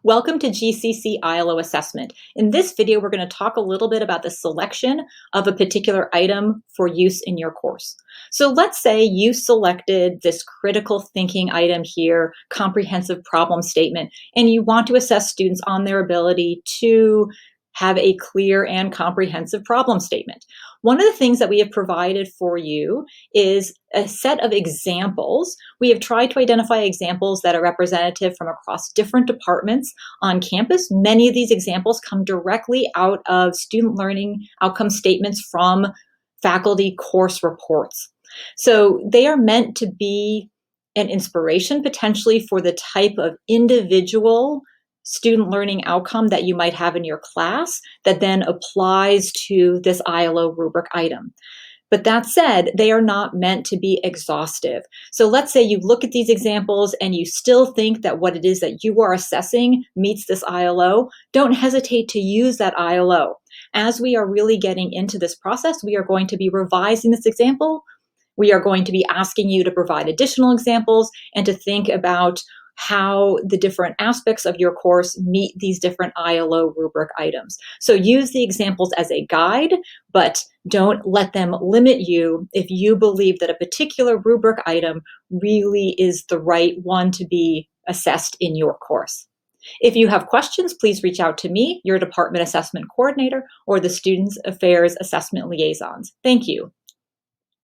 Welcome to GCC ILO Assessment. In this video, we're going to talk a little bit about the selection of a particular item for use in your course. So let's say you selected this critical thinking item here, comprehensive problem statement, and you want to assess students on their ability to have a clear and comprehensive problem statement. One of the things that we have provided for you is a set of examples. We have tried to identify examples that are representative from across different departments on campus. Many of these examples come directly out of student learning outcome statements from faculty course reports. So they are meant to be an inspiration potentially for the type of individual student learning outcome that you might have in your class that then applies to this ILO rubric item. But that said, they are not meant to be exhaustive. So let's say you look at these examples and you still think that what it is that you are assessing meets this ILO. Don't hesitate to use that ILO. As we are really getting into this process, we are going to be revising this example. We are going to be asking you to provide additional examples and to think about how the different aspects of your course meet these different ILO rubric items. So use the examples as a guide, but don't let them limit you if you believe that a particular rubric item really is the right one to be assessed in your course. If you have questions, please reach out to me, your department assessment coordinator, or the Students Affairs Assessment Liaisons. Thank you.